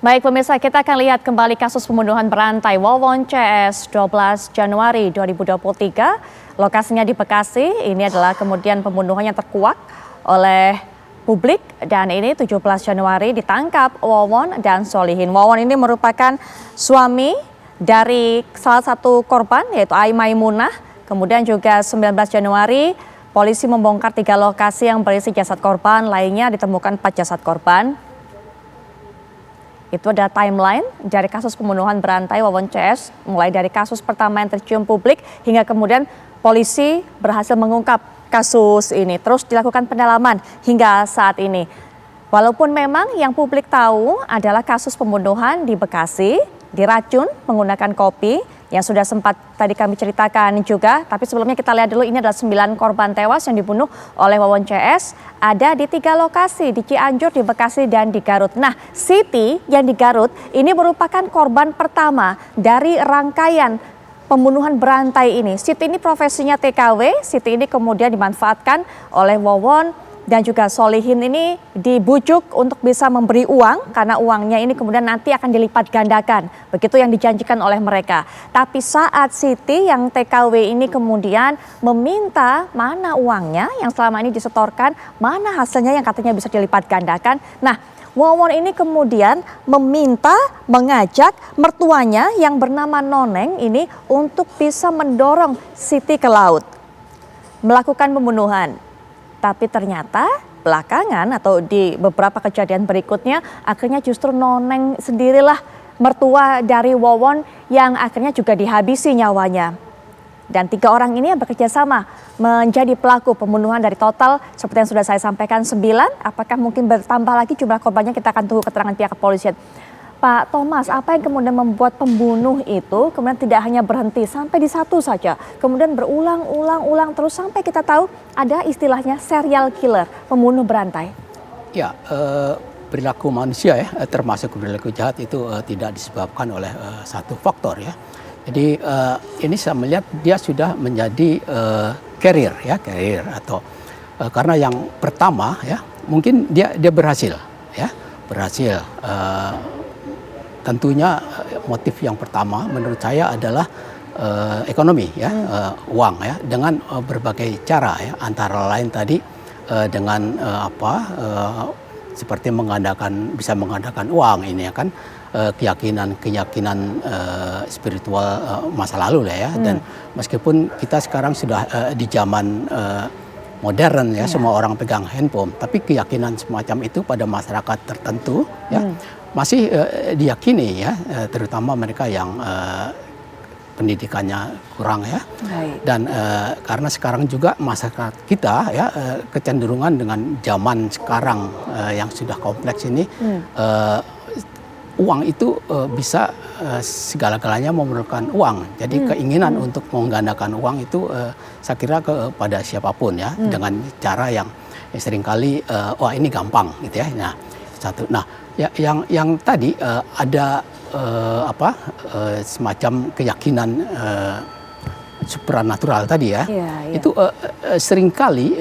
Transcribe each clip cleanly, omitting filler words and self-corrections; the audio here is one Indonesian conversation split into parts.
Baik pemirsa, kita akan lihat kembali kasus pembunuhan berantai Wawon CS 12 Januari 2023. Lokasinya di Bekasi, ini adalah kemudian pembunuhan yang terkuak oleh publik. Dan ini 17 Januari ditangkap Wawon dan Solihin. Wawon ini merupakan suami dari salah satu korban yaitu Ai Maimunah. Kemudian juga 19 Januari polisi membongkar 3 lokasi yang berisi jasad korban, lainnya ditemukan 4 jasad korban. Itu ada timeline dari kasus pembunuhan berantai Wawon CS, mulai dari kasus pertama yang tercium publik hingga kemudian polisi berhasil mengungkap kasus ini. Terus dilakukan pendalaman hingga saat ini. Walaupun memang yang publik tahu adalah kasus pembunuhan di Bekasi, diracun menggunakan kopi, yang sudah sempat tadi kami ceritakan juga. Tapi sebelumnya kita lihat dulu, ini adalah 9 korban tewas yang dibunuh oleh Wawon CS. Ada di 3 lokasi, di Cianjur, di Bekasi, dan di Garut. Nah, Siti yang di Garut ini merupakan korban pertama dari rangkaian pembunuhan berantai ini. Siti ini profesinya TKW, Siti ini kemudian dimanfaatkan oleh Wawon dan juga Solihin ini dibujuk untuk bisa memberi uang karena uangnya ini kemudian nanti akan dilipat gandakan. Begitu yang dijanjikan oleh mereka. Tapi saat Siti yang TKW ini kemudian meminta mana uangnya yang selama ini disetorkan, mana hasilnya yang katanya bisa dilipat gandakan. Nah, Wawon ini kemudian mengajak mertuanya yang bernama Noneng ini untuk bisa mendorong Siti ke laut, melakukan pembunuhan. Tapi ternyata belakangan atau di beberapa kejadian berikutnya akhirnya justru Noneng sendirilah mertua dari Wawon yang akhirnya juga dihabisi nyawanya. Dan 3 orang ini yang bekerja sama menjadi pelaku pembunuhan dari total seperti yang sudah saya sampaikan 9. Apakah mungkin bertambah lagi jumlah korbannya, kita akan tunggu keterangan pihak kepolisian. Pak Thomas, apa yang kemudian membuat pembunuh itu kemudian tidak hanya berhenti sampai di satu saja, kemudian berulang-ulang terus sampai kita tahu ada istilahnya serial killer, pembunuh berantai? Ya, perilaku manusia ya, termasuk perilaku jahat itu tidak disebabkan oleh satu faktor ya. Jadi ini saya melihat dia sudah menjadi carrier atau karena yang pertama ya mungkin dia berhasil. Tentunya motif yang pertama menurut saya adalah ekonomi ya, uang ya, dengan berbagai cara ya, antara lain tadi dengan seperti bisa mengandalkan uang ini ya kan, keyakinan spiritual masa lalu lah ya. Dan meskipun kita sekarang sudah di zaman modern ya, semua orang pegang handphone, tapi keyakinan semacam itu pada masyarakat tertentu ya masih diyakini ya, terutama mereka yang pendidikannya kurang ya. Dan karena sekarang juga masyarakat kita ya kecenderungan dengan zaman sekarang yang sudah kompleks ini, uang itu bisa segala-galanya memerlukan uang. Jadi keinginan untuk menggandakan uang itu saya kira kepada siapapun ya, dengan cara yang seringkali wah ini gampang gitu ya. Nah, satu. Nah, yang tadi ada semacam keyakinan supranatural tadi ya. Itu seringkali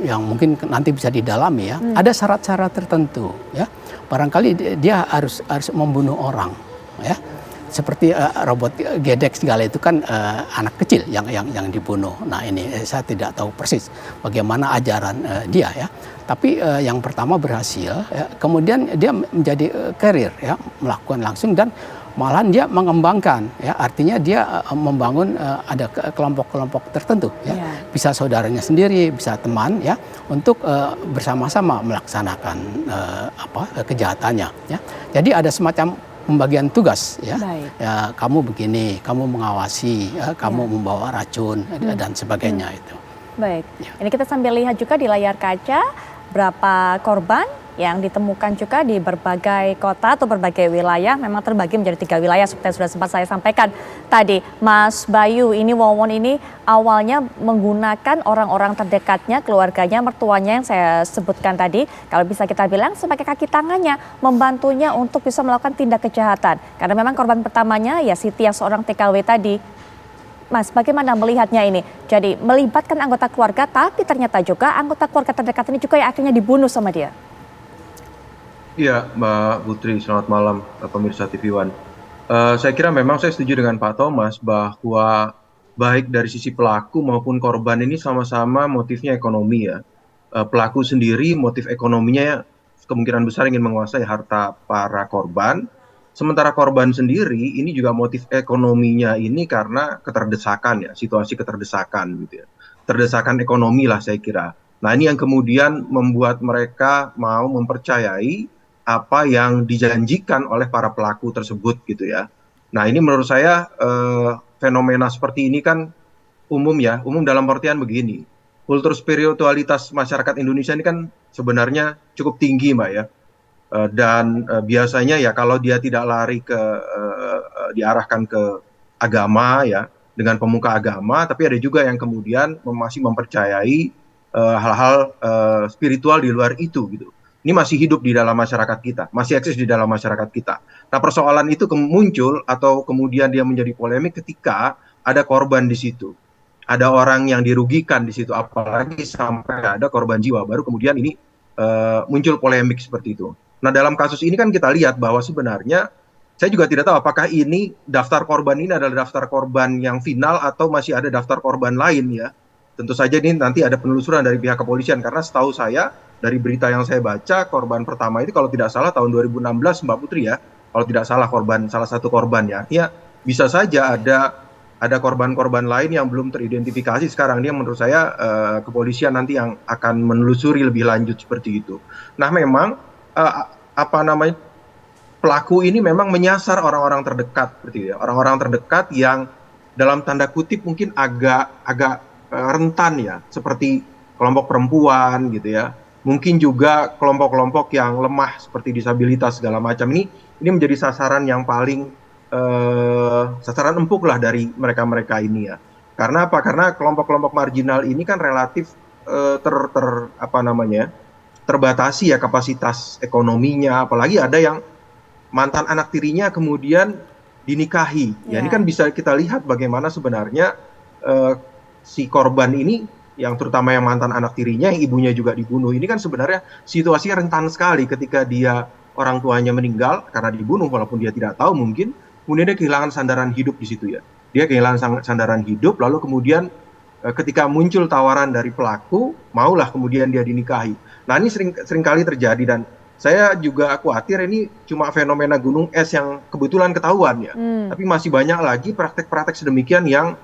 yang mungkin nanti bisa didalami ya, ada syarat-syarat tertentu ya. Barangkali dia harus membunuh orang ya. Seperti robot gedek segala itu kan anak kecil yang dibunuh. Nah ini saya tidak tahu persis bagaimana ajaran dia ya. Tapi yang pertama berhasil, ya, kemudian dia menjadi carrier ya, melakukan langsung dan malahan dia mengembangkan ya, artinya dia membangun ada kelompok-kelompok tertentu ya. Bisa saudaranya sendiri, bisa teman ya, untuk bersama-sama melaksanakan kejahatannya ya. Jadi ada semacam pembagian tugas ya. Ya, kamu begini, kamu mengawasi, ya, kamu membawa racun dan sebagainya itu. Baik. Ya. Ini kita sambil lihat juga di layar kaca berapa korban yang ditemukan juga di berbagai kota atau berbagai wilayah. Memang terbagi menjadi 3 wilayah seperti yang sudah sempat saya sampaikan tadi. Mas Bayu, ini Wawon ini awalnya menggunakan orang-orang terdekatnya, keluarganya, mertuanya yang saya sebutkan tadi. Kalau bisa kita bilang sebagai kaki tangannya, membantunya untuk bisa melakukan tindak kejahatan. Karena memang korban pertamanya ya Siti yang seorang TKW tadi. Mas, bagaimana melihatnya ini? Jadi melibatkan anggota keluarga, tapi ternyata juga anggota keluarga terdekat ini juga yang akhirnya dibunuh sama dia. Iya, Mbak Putri, selamat malam, pemirsa TV One. Saya kira memang saya setuju dengan Pak Thomas bahwa baik dari sisi pelaku maupun korban ini sama-sama motifnya ekonomi ya. Pelaku sendiri motif ekonominya kemungkinan besar ingin menguasai harta para korban. Sementara korban sendiri ini juga motif ekonominya ini karena keterdesakan ya, situasi keterdesakan gitu ya. Terdesakan ekonomi lah saya kira. Nah ini yang kemudian membuat mereka mau mempercayai apa yang dijanjikan oleh para pelaku tersebut gitu ya. Nah ini menurut saya fenomena seperti ini kan umum ya, umum dalam artian begini. Kultur spiritualitas masyarakat Indonesia ini kan sebenarnya cukup tinggi Mbak ya. Dan biasanya ya kalau dia tidak lari ke diarahkan ke agama ya dengan pemuka agama, tapi ada juga yang kemudian masih mempercayai hal-hal spiritual di luar itu gitu. Ini masih hidup di dalam masyarakat kita, masih eksis di dalam masyarakat kita. Nah, persoalan itu muncul atau kemudian dia menjadi polemik ketika ada korban di situ. Ada orang yang dirugikan di situ, apalagi sampai ada korban jiwa. Baru kemudian ini muncul polemik seperti itu. Nah, dalam kasus ini kan kita lihat bahwa sebenarnya saya juga tidak tahu apakah ini daftar korban ini adalah daftar korban yang final atau masih ada daftar korban lain ya. Tentu saja ini nanti ada penelusuran dari pihak kepolisian karena setahu saya dari berita yang saya baca korban pertama itu kalau tidak salah tahun 2016 Mbak Putri ya. Kalau tidak salah korban salah satu korban ya. Ya bisa saja ada korban-korban lain yang belum teridentifikasi sekarang. Dia menurut saya kepolisian nanti yang akan menelusuri lebih lanjut seperti itu. Nah memang apa namanya pelaku ini memang menyasar orang-orang terdekat seperti ya. Orang-orang terdekat yang dalam tanda kutip mungkin agak rentan ya, seperti kelompok perempuan gitu ya. Mungkin juga kelompok-kelompok yang lemah seperti disabilitas segala macam ini menjadi sasaran yang paling sasaran empuk lah dari mereka-mereka ini ya. Karena apa? Karena kelompok-kelompok marginal ini kan relatif apa namanya? Terbatasi ya kapasitas ekonominya, apalagi ada yang mantan anak tirinya kemudian dinikahi. Ya ini kan bisa kita lihat bagaimana sebenarnya si korban ini yang terutama yang mantan anak tirinya yang ibunya juga dibunuh ini kan sebenarnya situasinya rentan sekali ketika dia orang tuanya meninggal karena dibunuh walaupun dia tidak tahu mungkin kemudian dia kehilangan sandaran hidup di situ ya. Dia kehilangan sandaran hidup lalu kemudian ketika muncul tawaran dari pelaku maulah kemudian dia dinikahi. Nah ini sering kali terjadi dan saya juga khawatir ini cuma fenomena gunung es yang kebetulan ketahuan ya. Tapi masih banyak lagi praktek-praktek sedemikian yang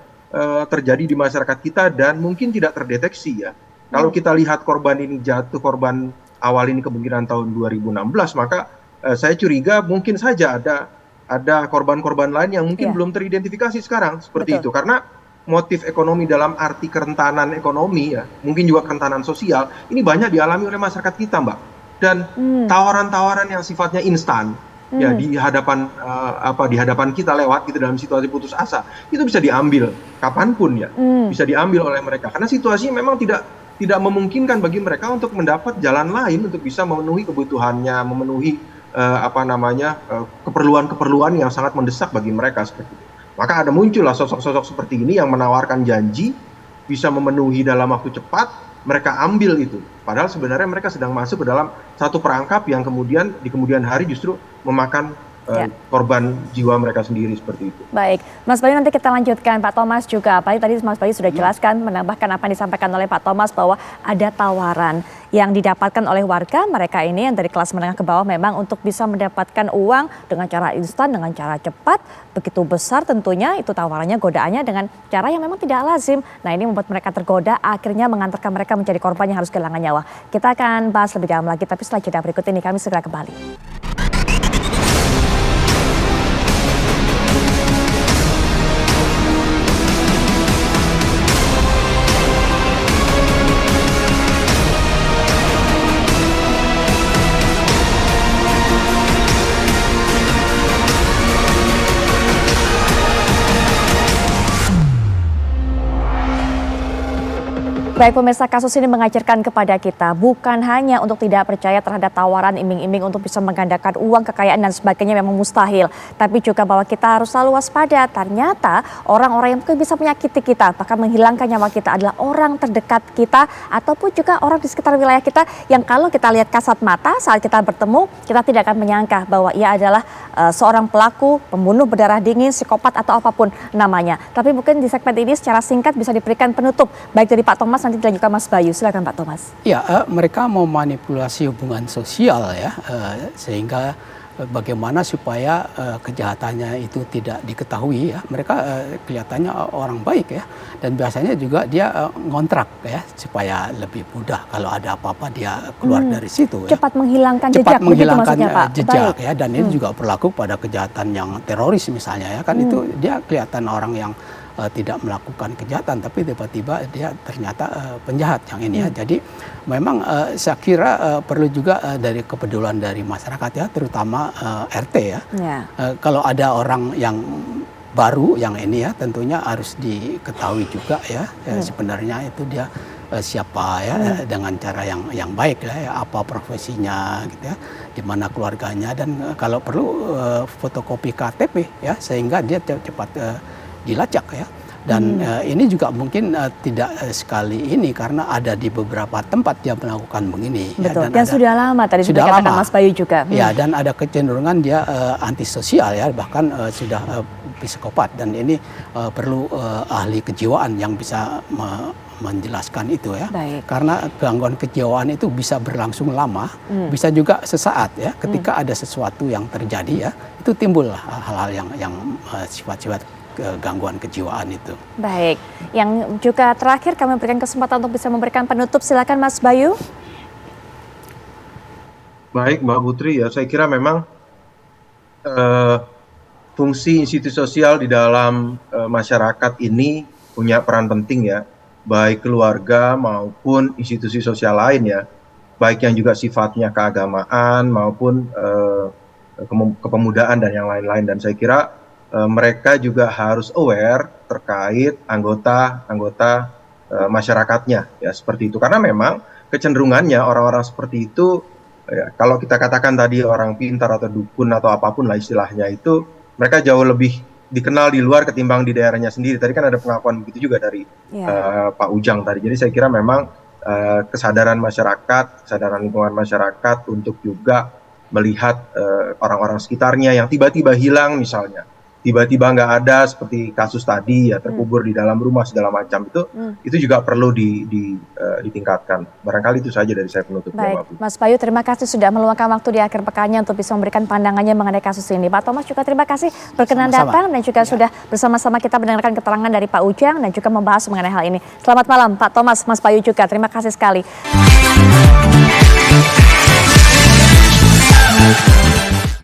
terjadi di masyarakat kita dan mungkin tidak terdeteksi ya. Kalau kita lihat korban ini jatuh, korban awal ini kemungkinan tahun 2016, maka saya curiga mungkin saja ada korban-korban lain yang mungkin belum teridentifikasi sekarang seperti itu. Karena motif ekonomi dalam arti kerentanan ekonomi ya, mungkin juga kerentanan sosial, ini banyak dialami oleh masyarakat kita, Mbak. Dan tawaran-tawaran yang sifatnya instan ya di hadapan kita lewat gitu dalam situasi putus asa itu bisa diambil kapanpun ya bisa diambil oleh mereka karena situasinya memang tidak memungkinkan bagi mereka untuk mendapat jalan lain untuk bisa memenuhi kebutuhannya memenuhi keperluan-keperluan yang sangat mendesak bagi mereka seperti itu. Maka ada muncullah sosok-sosok seperti ini yang menawarkan janji bisa memenuhi dalam waktu cepat, mereka ambil itu. Padahal sebenarnya mereka sedang masuk ke dalam satu perangkap yang kemudian di kemudian hari justru memakan korban jiwa mereka sendiri seperti itu. Baik, Mas Bayu nanti kita lanjutkan. Pak Thomas juga, apalagi tadi Mas Bayu sudah jelaskan, menambahkan apa yang disampaikan oleh Pak Thomas bahwa ada tawaran yang didapatkan oleh warga mereka ini yang dari kelas menengah ke bawah memang untuk bisa mendapatkan uang dengan cara instan, dengan cara cepat, begitu besar tentunya itu tawarannya, godaannya dengan cara yang memang tidak lazim. Nah ini membuat mereka tergoda, akhirnya mengantarkan mereka menjadi korban yang harus kehilangan nyawa. Kita akan bahas lebih dalam lagi, tapi setelah jeda berikut ini kami segera kembali. Baik pemirsa, kasus ini mengajarkan kepada kita bukan hanya untuk tidak percaya terhadap tawaran iming-iming untuk bisa menggandakan uang, kekayaan dan sebagainya memang mustahil. Tapi juga bahwa kita harus selalu waspada. Ternyata orang-orang yang mungkin bisa menyakiti kita, bahkan menghilangkan nyawa kita adalah orang terdekat kita ataupun juga orang di sekitar wilayah kita yang kalau kita lihat kasat mata saat kita bertemu, kita tidak akan menyangka bahwa ia adalah seorang pelaku, pembunuh berdarah dingin, psikopat atau apapun namanya. Tapi mungkin di segmen ini secara singkat bisa diberikan penutup baik dari Pak Thomas nanti dilanjutkan Mas Bayu. Silakan Pak Thomas. Ya, mereka memanipulasi hubungan sosial ya, sehingga bagaimana supaya kejahatannya itu tidak diketahui ya. Mereka kelihatannya orang baik ya, dan biasanya juga dia ngontrak ya supaya lebih mudah kalau ada apa-apa dia keluar dari situ ya. Cepat menghilangkan Cepat jejak, menghilangkan Pak. jejak Baik. ya, dan ini juga berlaku pada kejahatan yang teroris misalnya ya, kan itu dia kelihatan orang yang tidak melakukan kejahatan tapi tiba-tiba dia ternyata penjahat yang ini ya. Jadi memang saya kira perlu juga dari kepedulian dari masyarakat ya, terutama RT ya. Kalau ada orang yang baru yang ini ya, tentunya harus diketahui juga ya, sebenarnya itu dia siapa ya, dengan cara yang baik ya, apa profesinya gitu ya, di mana keluarganya, dan kalau perlu fotokopi KTP ya, sehingga dia cepat dilacak ya. Dan ini juga mungkin tidak sekali ini, karena ada di beberapa tempat dia melakukan begini. Betul. Ya, dan sudah lama tadi sudah dikatakan Mas Bayu juga. Ya, dan ada kecenderungan dia antisosial ya, bahkan sudah psikopat, dan ini perlu ahli kejiwaan yang bisa menjelaskan itu ya. Baik. Karena gangguan kejiwaan itu bisa berlangsung lama, bisa juga sesaat ya, ketika ada sesuatu yang terjadi ya, itu timbul hal-hal yang sifat-sifat gangguan kejiwaan itu. Baik, yang juga terakhir kami berikan kesempatan untuk bisa memberikan penutup, silakan Mas Bayu. Baik Mbak Putri, ya saya kira memang fungsi institusi sosial di dalam masyarakat ini punya peran penting ya, baik keluarga maupun institusi sosial lain ya, baik yang juga sifatnya keagamaan maupun kepemudaan dan yang lain-lain. Dan saya kira mereka juga harus aware terkait anggota masyarakatnya ya, seperti itu, karena memang kecenderungannya orang-orang seperti itu ya, kalau kita katakan tadi orang pintar atau dukun atau apapun lah istilahnya, itu mereka jauh lebih dikenal di luar ketimbang di daerahnya sendiri. Tadi kan ada pengakuan begitu juga dari Pak Ujang tadi. Jadi saya kira memang kesadaran masyarakat, kesadaran lingkungan masyarakat untuk juga melihat orang-orang sekitarnya yang tiba-tiba hilang misalnya, tiba-tiba nggak ada seperti kasus tadi ya, terkubur di dalam rumah segala macam, itu juga perlu ditingkatkan. Barangkali itu saja dari saya penutup. Baik, Mas Bayu terima kasih sudah meluangkan waktu di akhir pekannya untuk bisa memberikan pandangannya mengenai kasus ini. Pak Thomas juga terima kasih berkenan datang dan juga sudah bersama-sama kita mendengarkan keterangan dari Pak Ujang dan juga membahas mengenai hal ini. Selamat malam Pak Thomas, Mas Bayu juga terima kasih sekali.